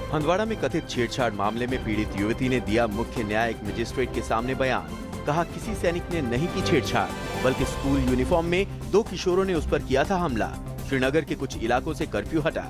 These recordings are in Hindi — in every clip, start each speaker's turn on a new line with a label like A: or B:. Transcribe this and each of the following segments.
A: हंदवाड़ा में कथित छेड़छाड़ मामले में पीड़ित युवती ने दिया मुख्य न्यायिक मजिस्ट्रेट के सामने बयान। कहा किसी सैनिक ने नहीं की छेड़छाड़, बल्कि स्कूल यूनिफॉर्म में 2 किशोरों ने उस पर किया था हमला। श्रीनगर के कुछ इलाकों से कर्फ्यू हटा।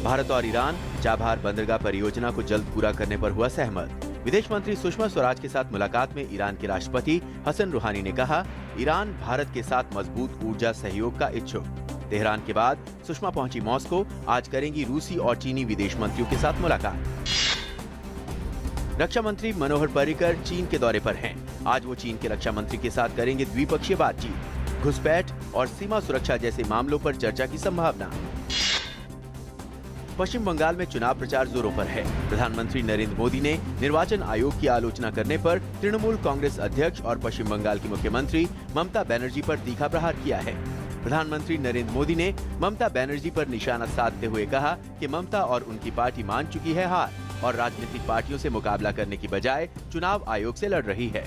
A: भारत और ईरान चाबहार बंदरगाह परियोजना को जल्द पूरा करने पर हुआ सहमत। विदेश मंत्री सुषमा स्वराज के साथ मुलाकात में ईरान के राष्ट्रपति हसन रूहानी ने कहा, ईरान भारत के साथ मजबूत ऊर्जा सहयोग का इच्छुक। तेहरान के बाद सुषमा पहुंची मॉस्को, आज करेंगी रूसी और चीनी विदेश मंत्रियों के साथ मुलाकात। रक्षा मंत्री मनोहर पर्रिकर चीन के दौरे पर हैं। आज वो चीन के रक्षा मंत्री के साथ करेंगे द्विपक्षीय बातचीत। घुसपैठ और सीमा सुरक्षा जैसे मामलों पर चर्चा की संभावना। पश्चिम बंगाल में चुनाव प्रचार जोरों पर है। प्रधानमंत्री नरेंद्र मोदी ने निर्वाचन आयोग की आलोचना करने पर तृणमूल कांग्रेस अध्यक्ष और पश्चिम बंगाल की मुख्यमंत्री ममता बनर्जी पर तीखा प्रहार किया है। प्रधानमंत्री नरेंद्र मोदी ने ममता बनर्जी पर निशाना साधते हुए कहा कि ममता और उनकी पार्टी मान चुकी है हार और राजनीतिक पार्टियों से मुकाबला करने की बजाय चुनाव आयोग से लड़ रही है।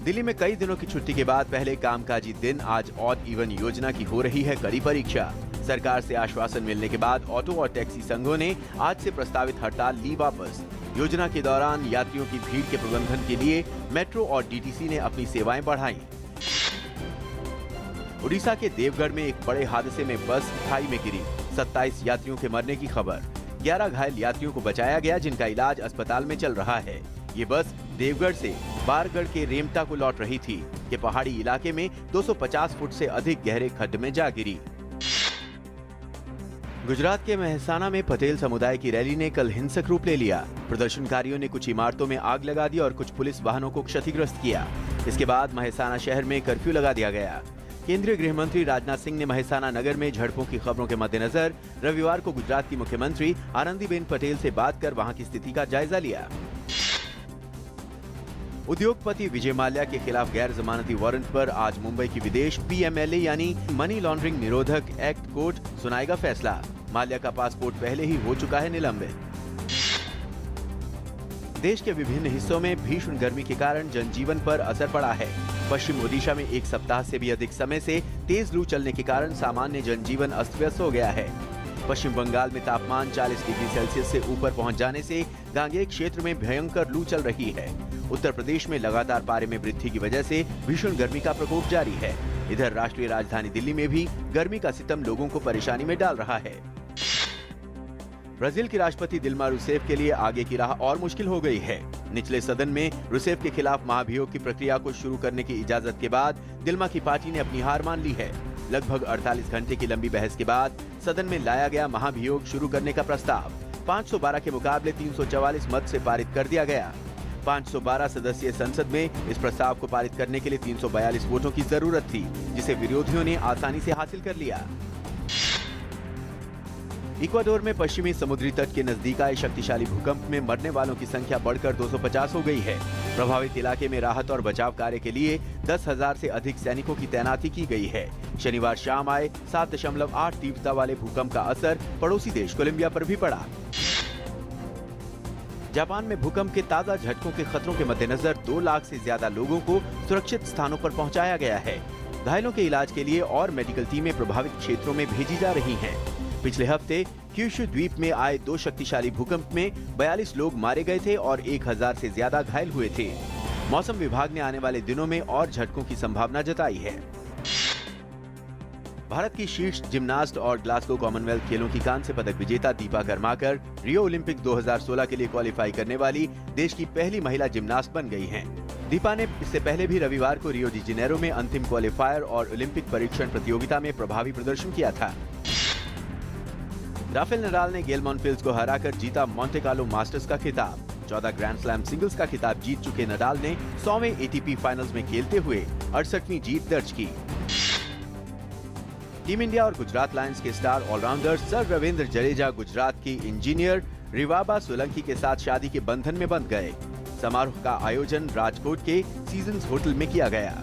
A: दिल्ली में कई दिनों की छुट्टी के बाद पहले कामकाजी दिन आज ऑड इवन योजना की हो रही है कड़ी परीक्षा। सरकार से आश्वासन मिलने के बाद ऑटो और टैक्सी संघों ने आज से प्रस्तावित हड़ताल ली वापस। योजना के दौरान यात्रियों की भीड़ के प्रबंधन के लिए मेट्रो और डीटीसी ने अपनी सेवाएं बढ़ाई। उड़ीसा के देवगढ़ में एक बड़े हादसे में बस खाई में गिरी। 27 यात्रियों के मरने की खबर। 11 घायल यात्रियों को बचाया गया, जिनका इलाज अस्पताल में चल रहा है। ये बस देवगढ़ से बारगढ़ के रेमटा को लौट रही थी कि पहाड़ी इलाके में 250 फुट से अधिक गहरे खड्ड में जा गिरी। गुजरात के मेहसाना में पटेल समुदाय की रैली ने कल हिंसक रूप ले लिया। प्रदर्शनकारियों ने कुछ इमारतों में आग लगा दी और कुछ पुलिस वाहनों को क्षतिग्रस्त किया। इसके बाद मेहसाना शहर में कर्फ्यू लगा दिया गया। केंद्रीय गृह मंत्री राजनाथ सिंह ने मेहसाना नगर में झड़पों की खबरों के मद्देनजर रविवार को गुजरात की मुख्यमंत्री आनंदीबेन पटेल से बात कर वहां की स्थिति का जायजा लिया। उद्योगपति विजय माल्या के खिलाफ गैर जमानती वारंट पर आज मुंबई की विदेश PMLA यानी मनी लॉन्ड्रिंग निरोधक एक्ट कोर्ट सुनाएगा फैसला। माल्या का पासपोर्ट पहले ही हो चुका है निलंबित। देश के विभिन्न हिस्सों में भीषण गर्मी के कारण जनजीवन पर असर पड़ा है। पश्चिम ओडिशा में एक सप्ताह से भी अधिक समय से तेज लू चलने के कारण सामान्य जनजीवन अस्त व्यस्त हो गया है। पश्चिम बंगाल में तापमान 40 डिग्री सेल्सियस से ऊपर पहुंच जाने से गांगेय क्षेत्र में भयंकर लू चल रही है। उत्तर प्रदेश में लगातार पारे में वृद्धि की वजह से भीषण गर्मी का प्रकोप जारी है। इधर राष्ट्रीय राजधानी दिल्ली में भी गर्मी का सितम लोगों को परेशानी में डाल रहा है। ब्राजील की राष्ट्रपति दिल्मा रूसेफ के लिए आगे की राह और मुश्किल हो गई है। निचले सदन में रूसेफ के खिलाफ महाभियोग की प्रक्रिया को शुरू करने की इजाजत के बाद दिल्मा की पार्टी ने अपनी हार मान ली है। लगभग 48 घंटे की लंबी बहस के बाद सदन में लाया गया महाभियोग शुरू करने का प्रस्ताव 512 के मुकाबले 344 मत से पारित कर दिया गया। 512 सदस्यीय संसद में इस प्रस्ताव को पारित करने के लिए 342 वोटों की जरूरत थी, जिसे विरोधियों ने आसानी से हासिल कर लिया। इक्वाडोर में पश्चिमी समुद्री तट के नजदीक आए शक्तिशाली भूकंप में मरने वालों की संख्या बढ़कर 250 हो गई है। प्रभावित इलाके में राहत और बचाव कार्य के लिए 10,000 से अधिक सैनिकों की तैनाती की गई है। शनिवार शाम आए 7.8 तीव्रता वाले भूकंप का असर पड़ोसी देश कोलंबिया पर भी पड़ा। जापान में भूकंप के ताजा झटकों के खतरों के मद्देनजर 2 लाख से ज्यादा लोगों को सुरक्षित स्थानों पर पहुंचाया गया है। घायलों के इलाज के लिए और मेडिकल टीमें प्रभावित क्षेत्रों में भेजी जा रही हैं। पिछले हफ्ते क्यूशु द्वीप में आए 2 शक्तिशाली भूकंप में 42 लोग मारे गए थे और 1000 से ज्यादा घायल हुए थे। मौसम विभाग ने आने वाले दिनों में और झटकों की संभावना जताई है। भारत की शीर्ष जिम्नास्ट और ग्लासगो कॉमनवेल्थ खेलों की कांस्य पदक विजेता दीपा कर्माकर रियो ओलंपिक 2016 के लिए क्वालिफाई करने वाली देश की पहली महिला जिम्नास्ट बन गई हैं। दीपा ने इससे पहले भी रविवार को रियो डी जेनेरो में अंतिम क्वालिफायर और ओलंपिक परीक्षण प्रतियोगिता में प्रभावी प्रदर्शन किया था। राफेल नडाल ने गेल मॉनफिल्स को हराकर जीता मोंटे कार्लो मास्टर्स का खिताब। 14 ग्रैंड स्लैम सिंगल्स का खिताब जीत चुके नडाल ने 100वें ATP फाइनल्स में खेलते हुए 68वीं जीत दर्ज की। टीम इंडिया और गुजरात लायंस के star allrounder sir Ravindra Jadeja Gujarat की इंजीनियर रिवाबा सोलंकी के साथ शादी के बंधन में बंध गए। समारोह का आयोजन राजकोट के सीजन्स होटल में किया गया।